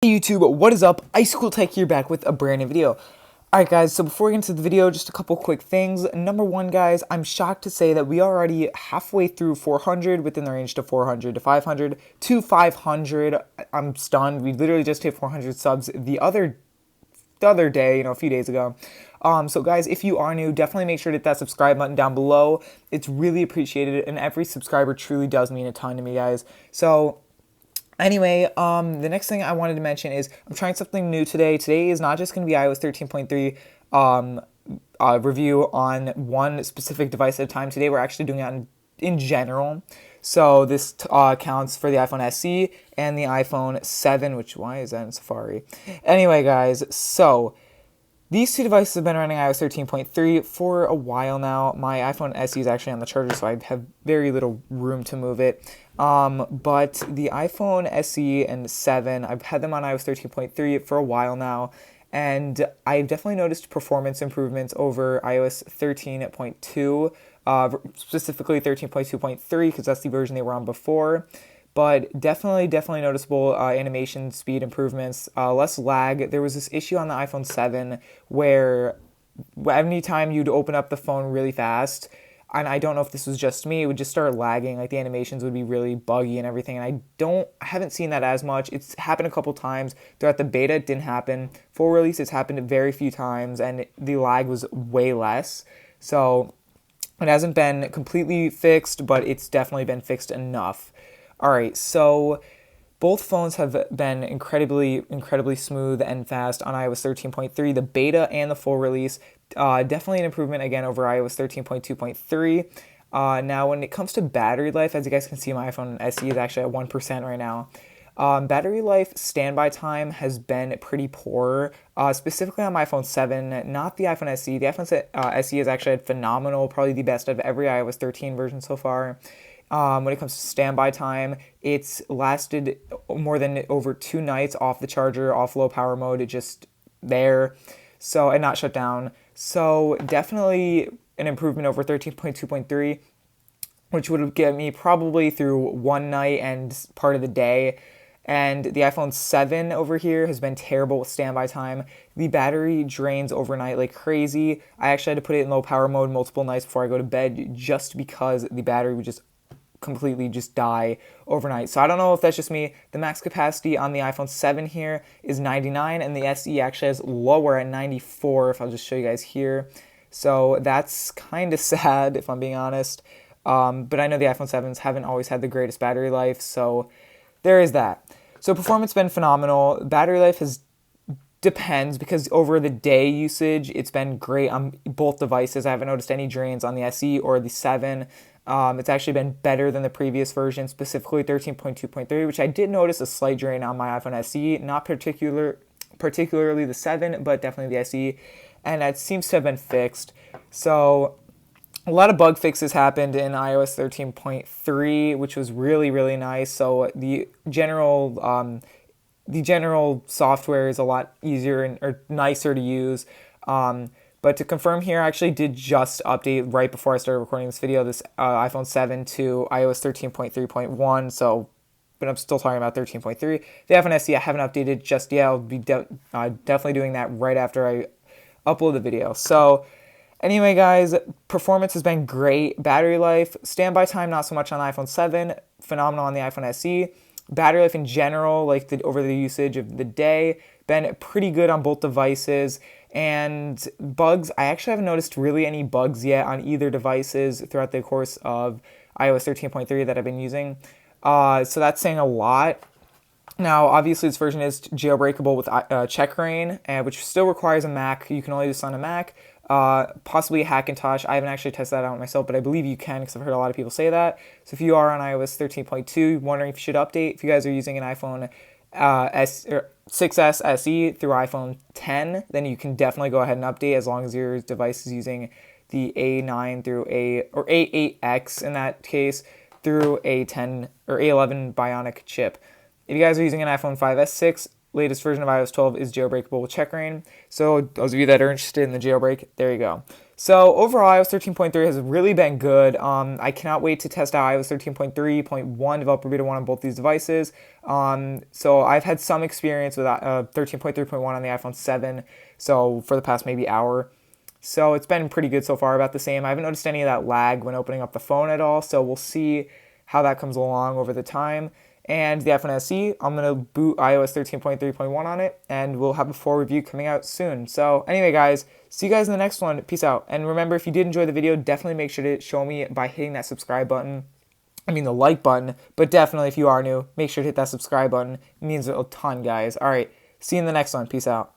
Hey YouTube, what is up? Icicle Tech here, back with a brand new video. Alright guys, so before we get into the video, just a couple quick things. Number one guys, I'm shocked to say that we are already halfway through 400, within the range to 400 to 500 to 500. I'm stunned. We literally just hit 400 subs the other day, a few days ago. So guys, if you are new, definitely make sure to hit that subscribe button down below. It's really appreciated, and every subscriber truly does mean a ton to me, guys. So anyway, the next thing I wanted to mention is I'm trying something new today. Today is not just going to be iOS 13.3 review on one specific device at a time. Today we're actually doing it in general. So this counts for the iPhone SE and the iPhone 7, which, why is that in Safari? Anyway, guys, so these two devices have been running iOS 13.3 for a while now. My iPhone SE is actually on the charger, so I have very little room to move it. But the iPhone SE and 7, I've had them on iOS 13.3 for a while now, and I've definitely noticed performance improvements over iOS 13.2, specifically 13.2.3, because that's the version they were on before. But definitely noticeable animation speed improvements, less lag. There was this issue on the iPhone 7 where anytime you'd open up the phone really fast, and I don't know if this was just me, it would just start lagging, like the animations would be really buggy and everything, and I haven't seen that as much. It's happened a couple times. Throughout the beta, it didn't happen. Full release, it's happened very few times, and the lag was way less. So it hasn't been completely fixed, but it's definitely been fixed enough. Alright, so both phones have been incredibly smooth and fast on iOS 13.3, the beta and the full release. Definitely an improvement again over iOS 13.2.3. Now, when it comes to battery life, as you guys can see, my iPhone SE is actually at 1% right now. Battery life standby time has been pretty poor, specifically on my iPhone 7, not the iPhone SE. The iPhone SE has actually had phenomenal, probably the best of every iOS 13 version so far. When it comes to standby time, it's lasted more than over 2 nights off the charger, off low power mode, just there, so, and not shut down. So definitely an improvement over 13.2.3, which would have get me probably through one night and part of the day. And the iPhone 7 over here has been terrible with standby time. The battery drains overnight like crazy. I actually had to put it in low power mode multiple nights before I go to bed, just because the battery would just completely die overnight. So I don't know if that's just me. The max capacity on the iPhone 7 here is 99, and the SE actually is lower at 94, if I'll just show you guys here. So that's kind of sad, if I'm being honest. But I know the iPhone 7s haven't always had the greatest battery life, so there is that. So performance has been phenomenal. Battery life depends, because over the day usage, it's been great on both devices. I haven't noticed any drains on the SE or the 7. It's actually been better than the previous version, specifically 13.2.3, which I did notice a slight drain on my iPhone SE, not particularly the 7, but definitely the SE, and that seems to have been fixed. So a lot of bug fixes happened in iOS 13.3, which was really nice. So the general software is a lot easier or nicer to use. But to confirm here, I actually did just update right before I started recording this video, this iPhone 7 to iOS 13.3.1, so, but I'm still talking about 13.3. The iPhone SE, I haven't updated just yet. I'll be definitely doing that right after I upload the video. So anyway, guys, performance has been great. Battery life, standby time, not so much on the iPhone 7, phenomenal on the iPhone SE. Battery life in general, like over the usage of the day, been pretty good on both devices. And bugs, I actually haven't noticed really any bugs yet on either devices throughout the course of iOS 13.3 that I've been using. So that's saying a lot. Now, obviously, this version is jailbreakable with checkrain, which still requires a Mac. You can only do this on a Mac. Possibly a Hackintosh. I haven't actually tested that out myself, but I believe you can, because I've heard a lot of people say that. So if you are on iOS 13.2, wondering if you should update, if you guys are using an iPhone 6S SE through iPhone 10, then you can definitely go ahead and update, as long as your device is using the A9 through A8X in that case, through A10 or A11 Bionic chip. If you guys are using an iPhone 5S, latest version of iOS 12 is jailbreakable with checkrain. So those of you that are interested in the jailbreak, there you go. So overall, iOS 13.3 has really been good. I cannot wait to test out iOS 13.3.1 developer beta 1 on both these devices. So I've had some experience with 13.3.1 on the iPhone 7, so for the past maybe hour. So it's been pretty good so far, about the same. I haven't noticed any of that lag when opening up the phone at all, so we'll see how that comes along over the time. And the iPhone SE, I'm going to boot iOS 13.3.1 on it, and we'll have a full review coming out soon. So anyway, guys, see you guys in the next one. Peace out. And remember, if you did enjoy the video, definitely make sure to show me by hitting that subscribe button. The like button, but definitely if you are new, make sure to hit that subscribe button. It means a ton, guys. All right, see you in the next one. Peace out.